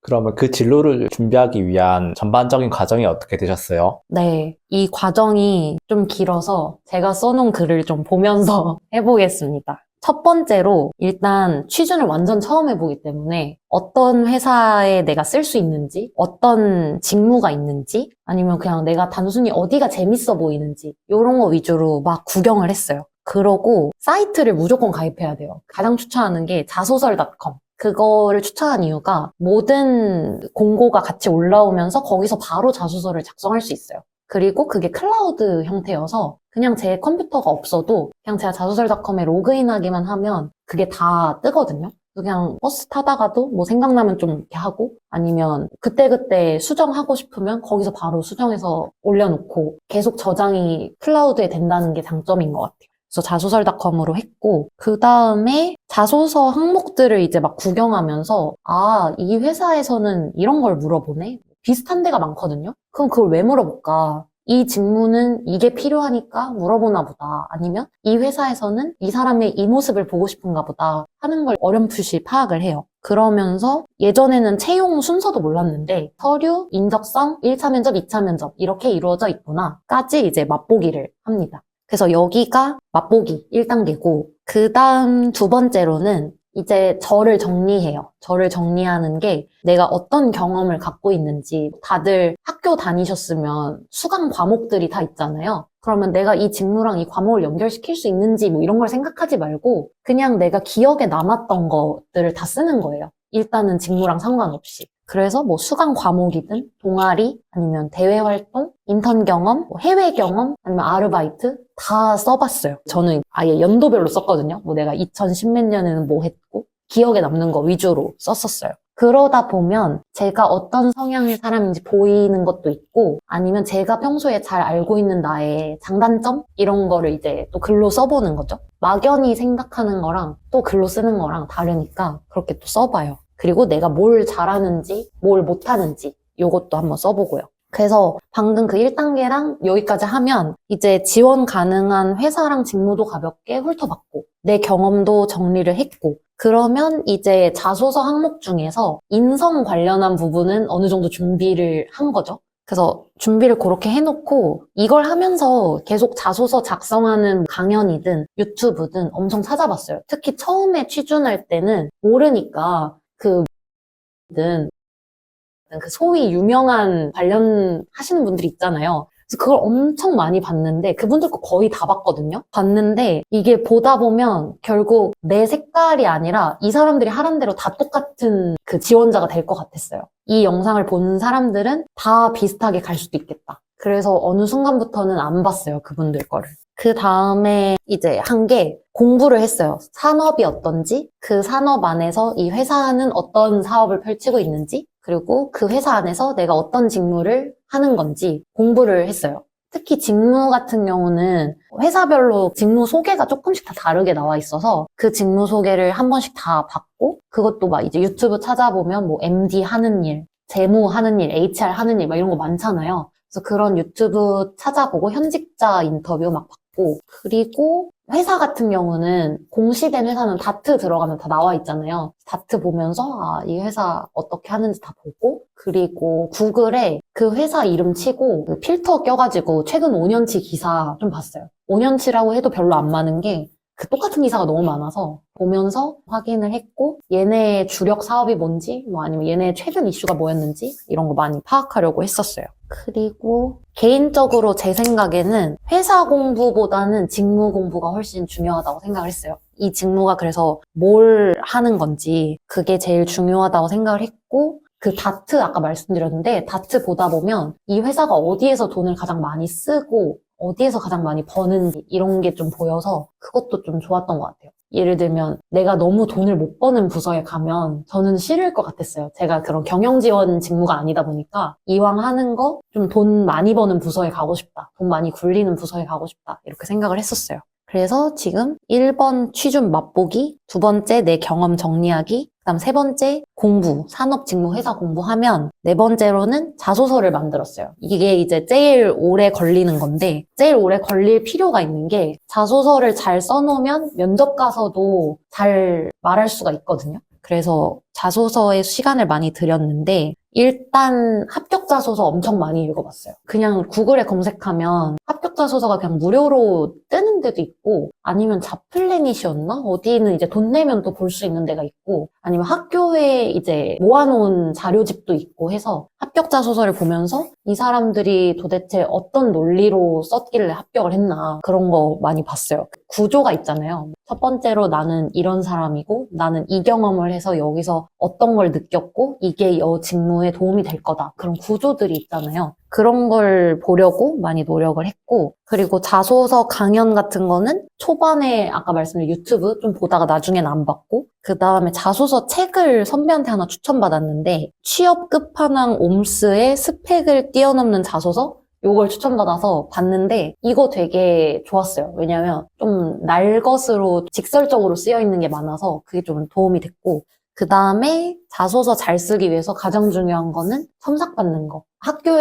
그러면 그 진로를 준비하기 위한 전반적인 과정이 어떻게 되셨어요? 네, 이 과정이 좀 길어서 제가 써놓은 글을 좀 보면서 해보겠습니다. 첫 번째로 일단 취준을 완전 처음 해보기 때문에 어떤 회사에 내가 쓸 수 있는지, 어떤 직무가 있는지, 아니면 그냥 내가 단순히 어디가 재밌어 보이는지 이런 거 위주로 막 구경을 했어요. 그러고 사이트를 무조건 가입해야 돼요. 가장 추천하는 게 자소설.com. 그거를 추천한 이유가 모든 공고가 같이 올라오면서 거기서 바로 자소서를 작성할 수 있어요. 그리고 그게 클라우드 형태여서 그냥 제 컴퓨터가 없어도 그냥 제가 자소설.com에 로그인하기만 하면 그게 다 뜨거든요. 그냥 버스 타다가도 뭐 생각나면 좀 이렇게 하고 아니면 그때그때 수정하고 싶으면 거기서 바로 수정해서 올려놓고 계속 저장이 클라우드에 된다는 게 장점인 것 같아요. 그래서 자소설.com으로 했고 그 다음에 자소서 항목들을 이제 막 구경하면서 아, 이 회사에서는 이런 걸 물어보네? 비슷한 데가 많거든요? 그럼 그걸 왜 물어볼까? 이 직무는 이게 필요하니까 물어보나 보다. 아니면 이 회사에서는 이 사람의 이 모습을 보고 싶은가 보다 하는 걸 어렴풋이 파악을 해요. 그러면서 예전에는 채용 순서도 몰랐는데 서류, 인적성, 1차 면접, 2차 면접 이렇게 이루어져 있구나까지 이제 맛보기를 합니다. 그래서 여기가 맛보기 1단계고 그 다음 두 번째로는 이제 저를 정리해요. 저를 정리하는 게 내가 어떤 경험을 갖고 있는지 다들 학교 다니셨으면 수강 과목들이 다 있잖아요. 그러면 내가 이 직무랑 이 과목을 연결시킬 수 있는지 뭐 이런 걸 생각하지 말고 그냥 내가 기억에 남았던 것들을 다 쓰는 거예요. 일단은 직무랑 상관없이. 그래서 뭐 수강 과목이든 동아리 아니면 대외 활동, 인턴 경험, 뭐 해외 경험 아니면 아르바이트 다 써봤어요. 저는 아예 연도별로 썼거든요. 뭐 내가 2010 몇 년에는 뭐 했고 기억에 남는 거 위주로 썼었어요. 그러다 보면 제가 어떤 성향의 사람인지 보이는 것도 있고 아니면 제가 평소에 잘 알고 있는 나의 장단점 이런 거를 이제 또 글로 써보는 거죠. 막연히 생각하는 거랑 또 글로 쓰는 거랑 다르니까 그렇게 또 써봐요. 그리고 내가 뭘 잘하는지 뭘 못하는지 이것도 한번 써보고요. 그래서 방금 그 1단계랑 여기까지 하면 이제 지원 가능한 회사랑 직무도 가볍게 훑어봤고 내 경험도 정리를 했고 그러면 이제 자소서 항목 중에서 인성 관련한 부분은 어느 정도 준비를 한 거죠. 그래서 준비를 그렇게 해놓고 이걸 하면서 계속 자소서 작성하는 강연이든 유튜브든 엄청 찾아봤어요. 특히 처음에 취준할 때는 모르니까 그 소위 유명한 관련하시는 분들이 있잖아요. 그래서 그걸 엄청 많이 봤는데 그분들 거 거의 다 봤거든요. 봤는데 이게 보다 보면 결국 내 색깔이 아니라 이 사람들이 하란 대로 다 똑같은 그 지원자가 될 것 같았어요. 이 영상을 본 사람들은 다 비슷하게 갈 수도 있겠다. 그래서 어느 순간부터는 안 봤어요. 그분들 거를. 그 다음에 이제 한 게 공부를 했어요. 산업이 어떤지, 그 산업 안에서 이 회사는 어떤 사업을 펼치고 있는지, 그리고 그 회사 안에서 내가 어떤 직무를 하는 건지 공부를 했어요. 특히 직무 같은 경우는 회사별로 직무 소개가 조금씩 다 다르게 나와 있어서 그 직무 소개를 한 번씩 다 봤고 그것도 막 이제 유튜브 찾아보면 뭐 MD 하는 일, 재무 하는 일, HR 하는 일 막 이런 거 많잖아요. 그래서 그런 유튜브 찾아보고 현직자 인터뷰 막 받고 그리고 회사 같은 경우는 공시된 회사는 다트 들어가면 다 나와 있잖아요. 다트 보면서 아, 이 회사 어떻게 하는지 다 보고 그리고 구글에 그 회사 이름 치고 그 필터 껴가지고 최근 5년치 기사 좀 봤어요. 5년치라고 해도 별로 안 많은 게 그 똑같은 기사가 너무 많아서 보면서 확인을 했고 얘네 주력 사업이 뭔지 뭐 아니면 얘네 최근 이슈가 뭐였는지 이런 거 많이 파악하려고 했었어요. 그리고 개인적으로 제 생각에는 회사 공부보다는 직무 공부가 훨씬 중요하다고 생각을 했어요. 이 직무가 그래서 뭘 하는 건지 그게 제일 중요하다고 생각을 했고 그 다트 아까 말씀드렸는데 다트 보다 보면 이 회사가 어디에서 돈을 가장 많이 쓰고 어디에서 가장 많이 버는지 이런 게 좀 보여서 그것도 좀 좋았던 것 같아요. 예를 들면 내가 너무 돈을 못 버는 부서에 가면 저는 싫을 것 같았어요. 제가 그런 경영 지원 직무가 아니다 보니까 이왕 하는 거 좀 돈 많이 버는 부서에 가고 싶다. 돈 많이 굴리는 부서에 가고 싶다. 이렇게 생각을 했었어요. 그래서 지금 1번 취준 맛보기, 두 번째 내 경험 정리하기, 그다음 세 번째 공부, 산업 직무 회사 공부하면 네 번째로는 자소서를 만들었어요. 이게 이제 제일 오래 걸리는 건데 제일 오래 걸릴 필요가 있는 게 자소서를 잘 써놓으면 면접 가서도 잘 말할 수가 있거든요. 그래서 자소서에 시간을 많이 들였는데 일단 합격 자소서 엄청 많이 읽어봤어요. 그냥 구글에 검색하면 합격 자소서가 그냥 무료로 뜨는 데도 있고 아니면 잡플래닛이었나? 어디는 이제 돈 내면 또 볼 수 있는 데가 있고 아니면 학교에 이제 모아놓은 자료집도 있고 해서 합격 자소서를 보면서 이 사람들이 도대체 어떤 논리로 썼길래 합격을 했나 그런 거 많이 봤어요. 구조가 있잖아요. 첫 번째로 나는 이런 사람이고 나는 이 경험을 해서 여기서 어떤 걸 느꼈고 이게 이 직무에 도움이 될 거다. 그런 구조들이 있잖아요. 그런 걸 보려고 많이 노력을 했고 그리고 자소서 강연 같은 거는 초반에 아까 말씀드린 유튜브 좀 보다가 나중엔 안 봤고 그 다음에 자소서 책을 선배한테 하나 추천받았는데 취업 끝판왕 옴스의 스펙을 뛰어넘는 자소서? 요걸 추천받아서 봤는데 이거 되게 좋았어요. 왜냐면 좀 날것으로 직설적으로 쓰여 있는 게 많아서 그게 좀 도움이 됐고 그 다음에 자소서 잘 쓰기 위해서 가장 중요한 거는 첨삭받는 거.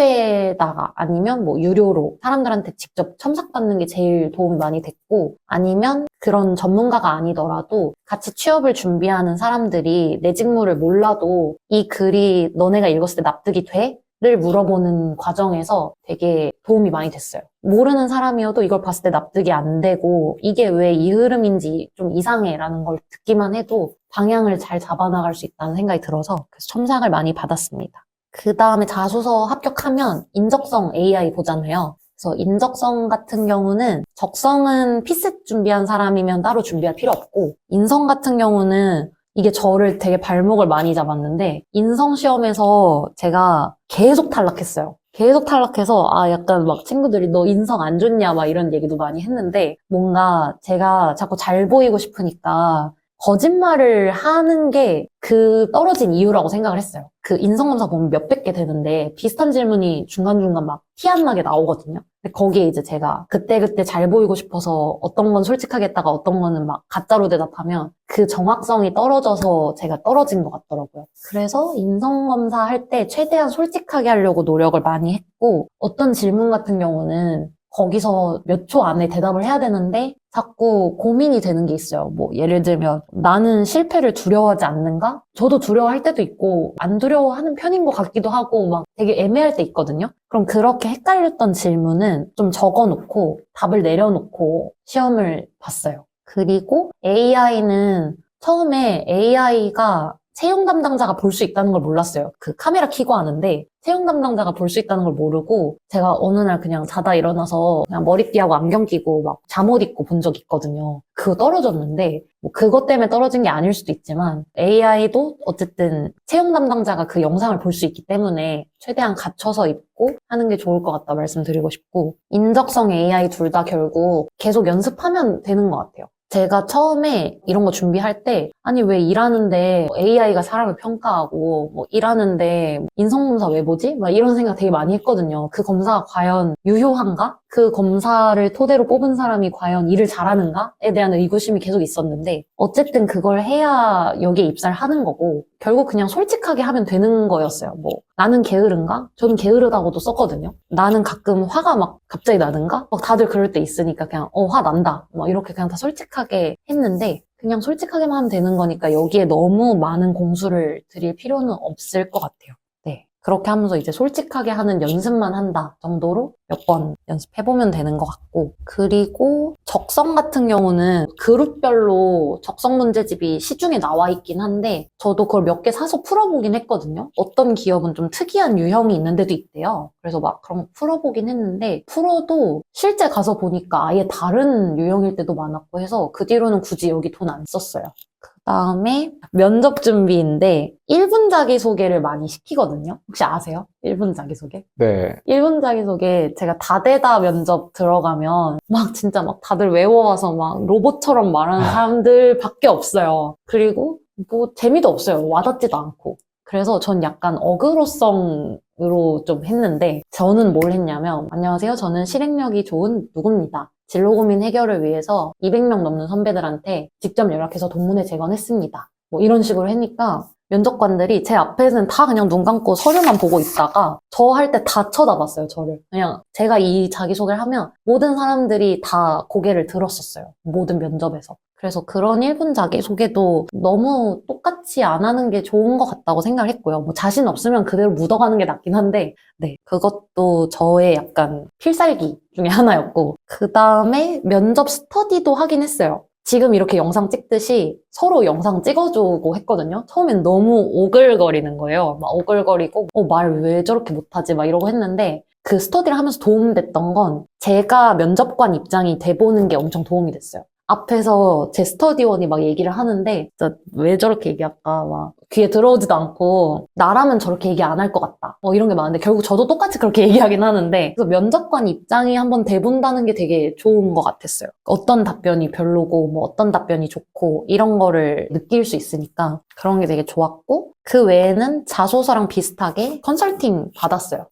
학교에다가 아니면 뭐 유료로 사람들한테 직접 첨삭받는 게 제일 도움이 많이 됐고 아니면 그런 전문가가 아니더라도 같이 취업을 준비하는 사람들이 내 직무를 몰라도 이 글이 너네가 읽었을 때 납득이 돼? 를 물어보는 과정에서 되게 도움이 많이 됐어요. 모르는 사람이어도 이걸 봤을 때 납득이 안 되고 이게 왜 이 흐름인지 좀 이상해 라는 걸 듣기만 해도 방향을 잘 잡아나갈 수 있다는 생각이 들어서 그래서 첨삭을 많이 받았습니다. 그 다음에 자소서 합격하면 인적성 AI 보잖아요. 그래서 인적성 같은 경우는 적성은 피셋 준비한 사람이면 따로 준비할 필요 없고 인성 같은 경우는 이게 저를 되게 발목을 많이 잡았는데 인성시험에서 제가 계속 탈락했어요. 계속 탈락해서 약간 막 친구들이 너 인성 안 좋냐 막 이런 얘기도 많이 했는데 뭔가 제가 자꾸 잘 보이고 싶으니까 거짓말을 하는 게 그 떨어진 이유라고 생각을 했어요. 그 인성검사 보면 몇백 개 되는데 비슷한 질문이 중간중간 막 티 안 나게 나오거든요. 근데 거기에 이제 제가 그때그때 잘 보이고 싶어서 어떤 건 솔직하게 했다가 어떤 거는 막 가짜로 대답하면 그 정확성이 떨어져서 제가 떨어진 것 같더라고요. 그래서 인성검사 할 때 최대한 솔직하게 하려고 노력을 많이 했고 어떤 질문 같은 경우는 거기서 몇 초 안에 대답을 해야 되는데 자꾸 고민이 되는 게 있어요. 뭐 예를 들면 나는 실패를 두려워하지 않는가? 저도 두려워할 때도 있고 안 두려워하는 편인 것 같기도 하고 막 되게 애매할 때 있거든요. 그럼 그렇게 헷갈렸던 질문은 좀 적어놓고 답을 내려놓고 시험을 봤어요. 그리고 AI는 처음에 AI가 채용 담당자가 볼 수 있다는 걸 몰랐어요. 그 카메라 켜고 하는데 채용 담당자가 볼 수 있다는 걸 모르고 제가 어느 날 그냥 자다 일어나서 그냥 머리띠하고 안경 끼고 막 잠옷 입고 본 적 있거든요. 그거 떨어졌는데 뭐 그것 때문에 떨어진 게 아닐 수도 있지만 AI도 어쨌든 채용 담당자가 그 영상을 볼 수 있기 때문에 최대한 갖춰서 입고 하는 게 좋을 것 같다 말씀드리고 싶고 인적성 AI 둘 다 결국 계속 연습하면 되는 것 같아요. 제가 처음에 이런 거 준비할 때 아니 왜 일하는데 AI가 사람을 평가하고 뭐 일하는데 인성검사 왜 보지? 막 이런 생각 되게 많이 했거든요. 그 검사가 과연 유효한가? 그 검사를 토대로 뽑은 사람이 과연 일을 잘하는가에 대한 의구심이 계속 있었는데 어쨌든 그걸 해야 여기에 입사를 하는 거고 결국 그냥 솔직하게 하면 되는 거였어요. 뭐 나는 게으른가? 저는 게으르다고도 썼거든요. 나는 가끔 화가 막 갑자기 나는가? 막 다들 그럴 때 있으니까 그냥 화 난다. 막 이렇게 그냥 다 솔직하게 했는데 그냥 솔직하게만 하면 되는 거니까 여기에 너무 많은 공수를 들일 필요는 없을 것 같아요. 네. 그렇게 하면서 이제 솔직하게 하는 연습만 한다 정도로 몇 번 연습해보면 되는 것 같고 그리고 적성 같은 경우는 그룹별로 적성 문제집이 시중에 나와 있긴 한데 저도 그걸 몇 개 사서 풀어보긴 했거든요. 어떤 기업은 좀 특이한 유형이 있는 데도 있대요. 그래서 막 그런 거 풀어보긴 했는데 풀어도 실제 가서 보니까 아예 다른 유형일 때도 많았고 해서 그 뒤로는 굳이 여기 돈 안 썼어요. 그다음에 면접 준비인데 1분 자기소개를 많이 시키거든요. 혹시 아세요? 1분 자기소개? 네. 1분 자기소개 제가 다대다 면접 들어가면 막 진짜 막 다들 외워와서 막 로봇처럼 말하는 사람들밖에 없어요. 그리고 뭐 재미도 없어요. 와닿지도 않고. 그래서 전 약간 어그로성으로 좀 했는데 저는 뭘 했냐면 안녕하세요. 저는 실행력이 좋은 누구입니다. 진로 고민 해결을 위해서 200명 넘는 선배들한테 직접 연락해서 동문회 재건했습니다. 뭐 이런 식으로 하니까 면접관들이 제 앞에는 다 그냥 눈 감고 서류만 보고 있다가 저 할 때 다 쳐다봤어요, 저를. 그냥 제가 이 자기소개를 하면 모든 사람들이 다 고개를 들었었어요. 모든 면접에서. 그래서 그런 1분 자기소개도 너무 똑같이 안 하는 게 좋은 것 같다고 생각을 했고요. 뭐 자신 없으면 그대로 묻어가는 게 낫긴 한데, 네, 그것도 저의 약간 필살기 중에 하나였고, 그 다음에 면접 스터디도 하긴 했어요. 지금 이렇게 영상 찍듯이 서로 영상 찍어주고 했거든요. 처음엔 너무 오글거리는 거예요. 막 오글거리고, 말 왜 저렇게 못하지? 막 이러고 했는데, 그 스터디를 하면서 도움됐던 건 제가 면접관 입장이 돼보는 게 엄청 도움이 됐어요. 앞에서 제 스터디원이 막 얘기를 하는데 진짜 왜 저렇게 얘기할까 막 귀에 들어오지도 않고 나라면 저렇게 얘기 안 할 것 같다 뭐 이런 게 많은데 결국 저도 똑같이 그렇게 얘기하긴 하는데 그래서 면접관 입장이 한번 돼본다는 게 되게 좋은 것 같았어요. 어떤 답변이 별로고 뭐 어떤 답변이 좋고 이런 거를 느낄 수 있으니까 그런 게 되게 좋았고 그 외에는 자소서랑 비슷하게 컨설팅 받았어요.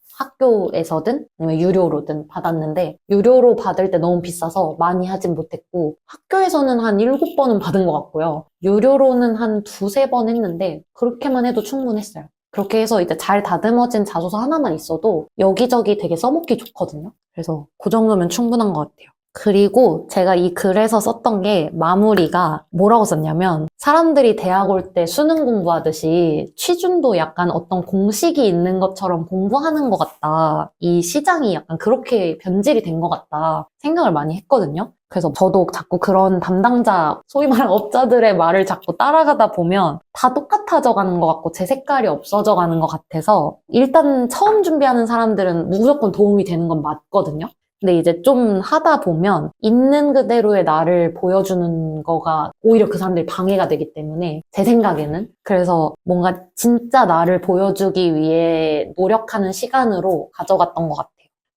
학교에서든 아니면 유료로든 받았는데 유료로 받을 때 너무 비싸서 많이 하진 못했고 학교에서는 한 7번은 받은 것 같고요. 유료로는 한 2-3번 했는데 그렇게만 해도 충분했어요. 그렇게 해서 이제 잘 다듬어진 자소서 하나만 있어도 여기저기 되게 써먹기 좋거든요. 그래서 그 정도면 충분한 것 같아요. 그리고 제가 이 글에서 썼던 게 마무리가 뭐라고 썼냐면 사람들이 대학 올 때 수능 공부하듯이 취준도 약간 어떤 공식이 있는 것처럼 공부하는 것 같다. 이 시장이 약간 그렇게 변질이 된 것 같다 생각을 많이 했거든요. 그래서 저도 자꾸 그런 담당자, 소위 말하는 업자들의 말을 자꾸 따라가다 보면 다 똑같아져 가는 것 같고 제 색깔이 없어져 가는 것 같아서 일단 처음 준비하는 사람들은 무조건 도움이 되는 건 맞거든요. 근데 이제 좀 하다 보면 있는 그대로의 나를 보여주는 거가 오히려 그 사람들이 방해가 되기 때문에 제 생각에는 그래서 뭔가 진짜 나를 보여주기 위해 노력하는 시간으로 가져갔던 것 같아요.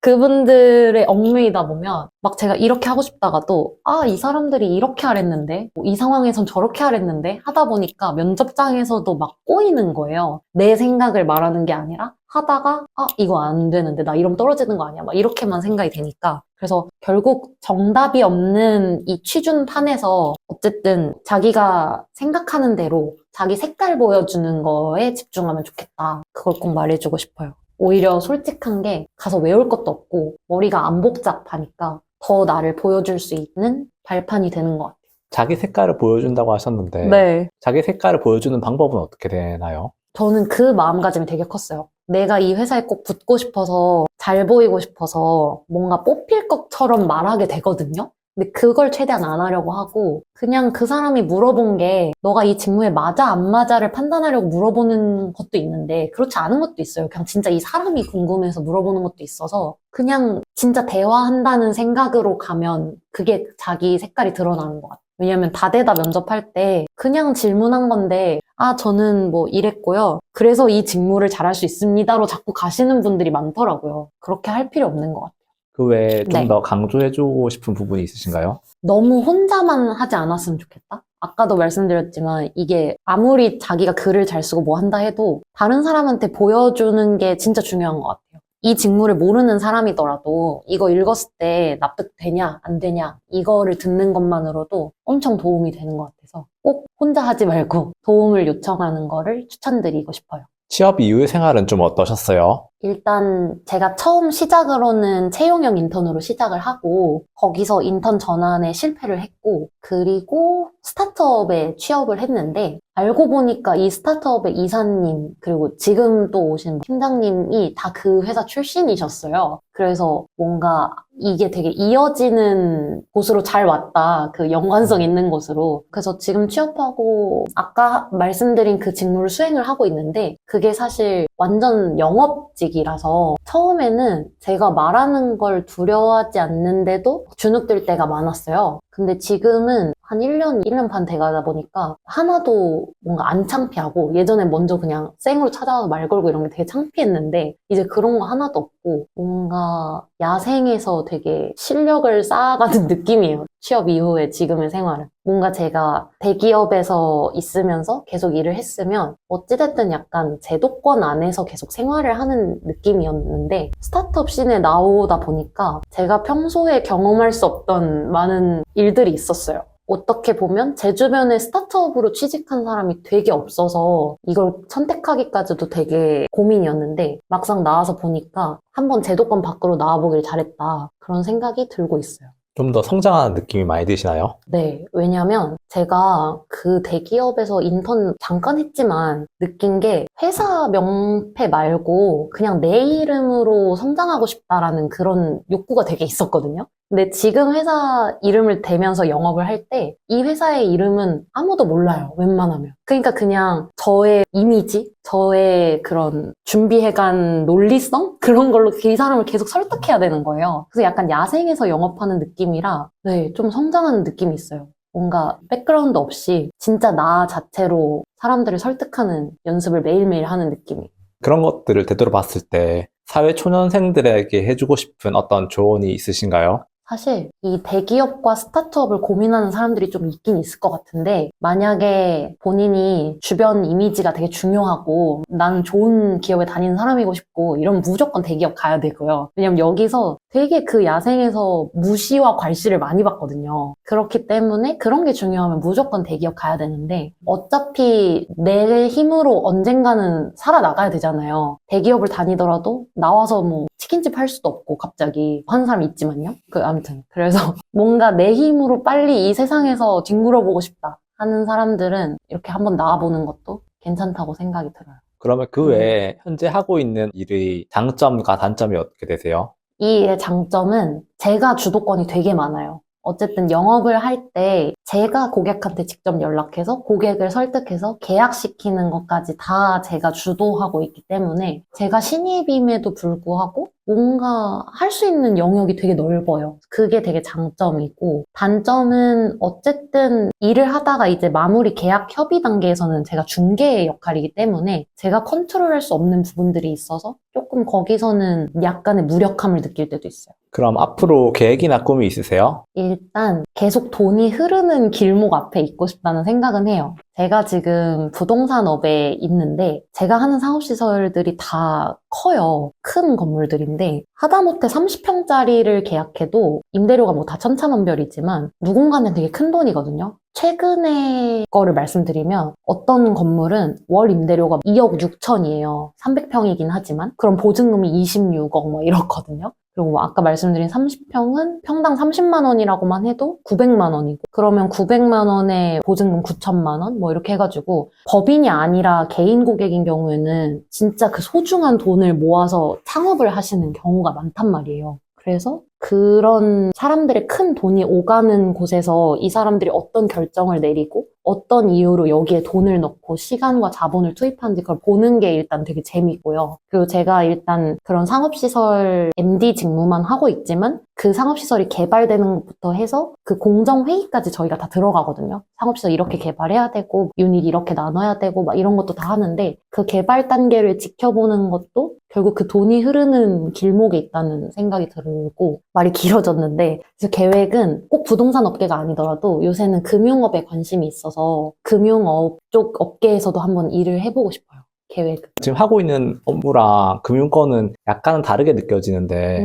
그분들의 얽매이다 보면 막 제가 이렇게 하고 싶다가도 이 사람들이 이렇게 하랬는데 이 상황에선 저렇게 하랬는데 하다 보니까 면접장에서도 막 꼬이는 거예요. 내 생각을 말하는 게 아니라 하다가 이거 안 되는데 나 이러면 떨어지는 거 아니야 막 이렇게만 생각이 되니까 그래서 결국 정답이 없는 이 취준판에서 어쨌든 자기가 생각하는 대로 자기 색깔 보여주는 거에 집중하면 좋겠다. 그걸 꼭 말해주고 싶어요. 오히려 솔직한 게 가서 외울 것도 없고 머리가 안 복잡하니까 더 나를 보여줄 수 있는 발판이 되는 것 같아요. 자기 색깔을 보여준다고 하셨는데 네. 자기 색깔을 보여주는 방법은 어떻게 되나요? 저는 그 마음가짐이 되게 컸어요. 내가 이 회사에 꼭 붙고 싶어서 잘 보이고 싶어서 뭔가 뽑힐 것처럼 말하게 되거든요. 근데 그걸 최대한 안 하려고 하고 그냥 그 사람이 물어본 게 너가 이 직무에 맞아 안 맞아를 판단하려고 물어보는 것도 있는데 그렇지 않은 것도 있어요. 그냥 진짜 이 사람이 궁금해서 물어보는 것도 있어서 그냥 진짜 대화한다는 생각으로 가면 그게 자기 색깔이 드러나는 것 같아요. 왜냐면 다대다 면접할 때 그냥 질문한 건데 저는 뭐 이랬고요. 그래서 이 직무를 잘할 수 있습니다로 자꾸 가시는 분들이 많더라고요. 그렇게 할 필요 없는 것 같아요. 그 외에 좀 네. 더 강조해주고 싶은 부분이 있으신가요? 너무 혼자만 하지 않았으면 좋겠다? 아까도 말씀드렸지만 이게 아무리 자기가 글을 잘 쓰고 뭐 한다 해도 다른 사람한테 보여주는 게 진짜 중요한 것 같아요. 이 직무를 모르는 사람이더라도 이거 읽었을 때 납득되냐 안 되냐 이거를 듣는 것만으로도 엄청 도움이 되는 것 같아서 꼭 혼자 하지 말고 도움을 요청하는 거를 추천드리고 싶어요. 취업 이후의 생활은 좀 어떠셨어요? 일단 제가 처음 시작으로는 채용형 인턴으로 시작을 하고 거기서 인턴 전환에 실패를 했고 그리고 스타트업에 취업을 했는데 알고 보니까 이 스타트업의 이사님 그리고 지금 또 오신 팀장님이 다 그 회사 출신이셨어요. 그래서 뭔가 이게 되게 이어지는 곳으로 잘 왔다. 그 연관성 있는 곳으로. 그래서 지금 취업하고 아까 말씀드린 그 직무를 수행을 하고 있는데 그게 사실 완전 영업직이라서 처음에는 제가 말하는 걸 두려워하지 않는데도 주눅들 때가 많았어요. 근데 지금은 한 1년 반 돼가다 보니까 하나도 뭔가 안 창피하고 예전에 먼저 그냥 생으로 찾아와서 말 걸고 이런 게 되게 창피했는데 이제 그런 거 하나도 없고 뭔가 야생에서 되게 실력을 쌓아가는 느낌이에요. 취업 이후에 지금의 생활은. 뭔가 제가 대기업에서 있으면서 계속 일을 했으면 어찌됐든 약간 제도권 안에서 계속 생활을 하는 느낌이었는데 스타트업 씬에 나오다 보니까 제가 평소에 경험할 수 없던 많은 일들이 있었어요. 어떻게 보면 제 주변에 스타트업으로 취직한 사람이 되게 없어서 이걸 선택하기까지도 되게 고민이었는데 막상 나와서 보니까 한번 제도권 밖으로 나와보길 잘했다. 그런 생각이 들고 있어요. 좀 더 성장하는 느낌이 많이 드시나요? 네, 왜냐면 제가 그 대기업에서 인턴 잠깐 했지만 느낀 게 회사 명패 말고 그냥 내 이름으로 성장하고 싶다라는 그런 욕구가 되게 있었거든요. 근데 지금 회사 이름을 대면서 영업을 할 때 이 회사의 이름은 아무도 몰라요, 웬만하면. 그러니까 그냥 저의 이미지, 저의 그런 준비해간 논리성? 그런 걸로 이 사람을 계속 설득해야 되는 거예요. 그래서 약간 야생에서 영업하는 느낌이라 네, 좀 성장하는 느낌이 있어요. 뭔가 백그라운드 없이 진짜 나 자체로 사람들을 설득하는 연습을 매일매일 하는 느낌이. 그런 것들을 되돌아봤을 때 사회 초년생들에게 해주고 싶은 어떤 조언이 있으신가요? 사실 이 대기업과 스타트업을 고민하는 사람들이 좀 있긴 있을 것 같은데 만약에 본인이 주변 이미지가 되게 중요하고 나는 좋은 기업에 다니는 사람이고 싶고 이러면 무조건 대기업 가야 되고요. 왜냐면 여기서 되게 그 야생에서 무시와 괄시를 많이 받거든요. 그렇기 때문에 그런 게 중요하면 무조건 대기업 가야 되는데 어차피 내 힘으로 언젠가는 살아나가야 되잖아요. 대기업을 다니더라도 나와서 뭐 치킨집 할 수도 없고 갑자기 하는 사람이 있지만요. 아무튼 그래서 뭔가 내 힘으로 빨리 이 세상에서 뒹굴어보고 싶다 하는 사람들은 이렇게 한번 나와보는 것도 괜찮다고 생각이 들어요. 그러면 그 외에 현재 하고 있는 일의 장점과 단점이 어떻게 되세요? 이 일의 장점은 제가 주도권이 되게 많아요. 어쨌든 영업을 할 때 제가 고객한테 직접 연락해서 고객을 설득해서 계약시키는 것까지 다 제가 주도하고 있기 때문에 제가 신입임에도 불구하고 뭔가 할 수 있는 영역이 되게 넓어요. 그게 되게 장점이고 단점은 어쨌든 일을 하다가 이제 마무리 계약 협의 단계에서는 제가 중개의 역할이기 때문에 제가 컨트롤할 수 없는 부분들이 있어서 조금 거기서는 약간의 무력함을 느낄 때도 있어요. 그럼 앞으로 계획이나 꿈이 있으세요? 일단 계속 돈이 흐르는 길목 앞에 있고 싶다는 생각은 해요. 제가 지금 부동산업에 있는데 제가 하는 사업시설들이 다 커요. 큰 건물들인데 하다못해 30평짜리를 계약해도 임대료가 뭐 다 천차만별이지만 누군가는 되게 큰 돈이거든요. 최근에 거를 말씀드리면 어떤 건물은 월 임대료가 2억 6천이에요. 300평이긴 하지만 그럼 보증금이 26억 뭐 이렇거든요. 그리고 뭐 아까 말씀드린 30평은 평당 30만 원이라고만 해도 900만 원이고 그러면 900만 원에 보증금 9천만 원 뭐 이렇게 해가지고 법인이 아니라 개인 고객인 경우에는 진짜 그 소중한 돈을 모아서 창업을 하시는 경우가 많단 말이에요. 그래서 그런 사람들의 큰 돈이 오가는 곳에서 이 사람들이 어떤 결정을 내리고 어떤 이유로 여기에 돈을 넣고 시간과 자본을 투입하는지 그걸 보는 게 일단 되게 재밌고요. 그리고 제가 일단 그런 상업시설 MD 직무만 하고 있지만 그 상업시설이 개발되는 것부터 해서 그 공정회의까지 저희가 다 들어가거든요. 상업시설 이렇게 개발해야 되고 유닛 이렇게 나눠야 되고 막 이런 것도 다 하는데 그 개발 단계를 지켜보는 것도 결국 그 돈이 흐르는 길목에 있다는 생각이 들고 말이 길어졌는데 그래서 계획은 꼭 부동산 업계가 아니더라도 요새는 금융업에 관심이 있어서 금융업 쪽 업계에서도 한번 일을 해보고 싶어요. 계획은. 지금 하고 있는 업무랑 금융권은 약간은 다르게 느껴지는데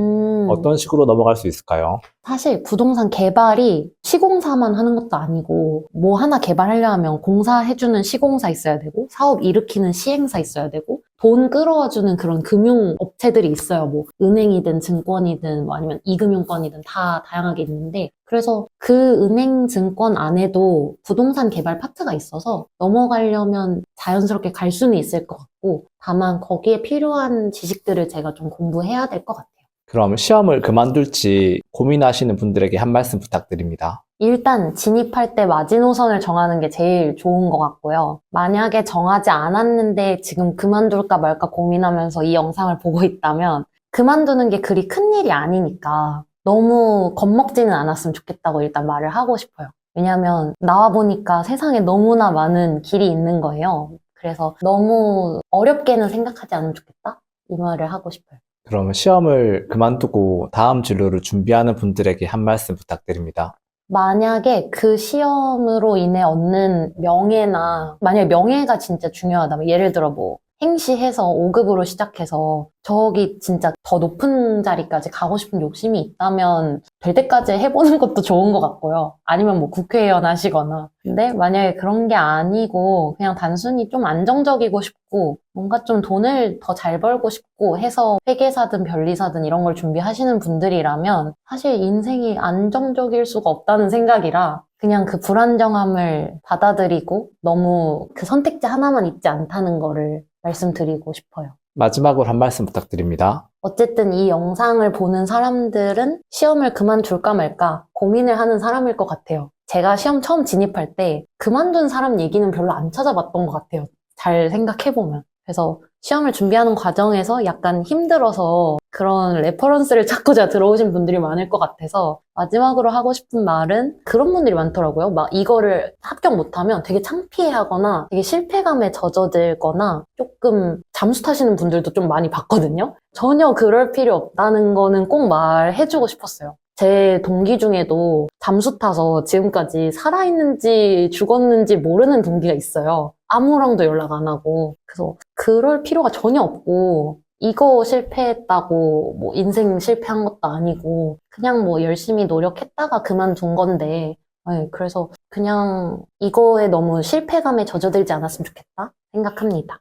어떤 식으로 넘어갈 수 있을까요? 사실 부동산 개발이 시공사만 하는 것도 아니고 뭐 하나 개발하려면 공사해주는 시공사 있어야 되고 사업 일으키는 시행사 있어야 되고 돈 끌어와주는 그런 금융업체들이 있어요. 뭐 은행이든 증권이든 뭐 아니면 이금융권이든 다 다양하게 있는데 그래서 그 은행 증권 안에도 부동산 개발 파트가 있어서 넘어가려면 자연스럽게 갈 수는 있을 것 같고 다만 거기에 필요한 지식들을 제가 좀 공부해야 될 것 같아요. 그럼 시험을 그만둘지 고민하시는 분들에게 한 말씀 부탁드립니다. 일단 진입할 때 마지노선을 정하는 게 제일 좋은 것 같고요. 만약에 정하지 않았는데 지금 그만둘까 말까 고민하면서 이 영상을 보고 있다면 그만두는 게 그리 큰일이 아니니까 너무 겁먹지는 않았으면 좋겠다고 일단 말을 하고 싶어요. 왜냐면 나와 보니까 세상에 너무나 많은 길이 있는 거예요. 그래서 너무 어렵게는 생각하지 않으면 좋겠다? 이 말을 하고 싶어요. 그럼 시험을 그만두고 다음 진로를 준비하는 분들에게 한 말씀 부탁드립니다. 만약에 그 시험으로 인해 얻는 명예나, 만약에 명예가 진짜 중요하다면, 예를 들어 뭐, 행시해서 5급으로 시작해서 저기 진짜 더 높은 자리까지 가고 싶은 욕심이 있다면 될 때까지 해보는 것도 좋은 것 같고요. 아니면 뭐 국회의원 하시거나. 근데 만약에 그런 게 아니고 그냥 단순히 좀 안정적이고 싶고 뭔가 좀 돈을 더 잘 벌고 싶고 해서 회계사든 변리사든 이런 걸 준비하시는 분들이라면 사실 인생이 안정적일 수가 없다는 생각이라 그냥 그 불안정함을 받아들이고 너무 그 선택지 하나만 있지 않다는 거를 말씀드리고 싶어요. 마지막으로 한 말씀 부탁드립니다. 어쨌든 이 영상을 보는 사람들은 시험을 그만둘까 말까 고민을 하는 사람일 것 같아요. 제가 시험 처음 진입할 때 그만둔 사람 얘기는 별로 안 찾아봤던 것 같아요. 잘 생각해보면. 그래서 시험을 준비하는 과정에서 약간 힘들어서 그런 레퍼런스를 찾고 제가 들어오신 분들이 많을 것 같아서 마지막으로 하고 싶은 말은 그런 분들이 많더라고요. 막 이거를 합격 못하면 되게 창피해하거나 되게 실패감에 젖어들거나 조금 잠수 타시는 분들도 좀 많이 봤거든요. 전혀 그럴 필요 없다는 거는 꼭 말해주고 싶었어요. 제 동기 중에도 잠수 타서 지금까지 살아있는지 죽었는지 모르는 동기가 있어요. 아무랑도 연락 안 하고. 그래서 그럴 필요가 전혀 없고, 이거 실패했다고 뭐 인생 실패한 것도 아니고, 그냥 뭐 열심히 노력했다가 그만둔 건데, 네, 그래서 그냥 이거에 너무 실패감에 젖어들지 않았으면 좋겠다 생각합니다.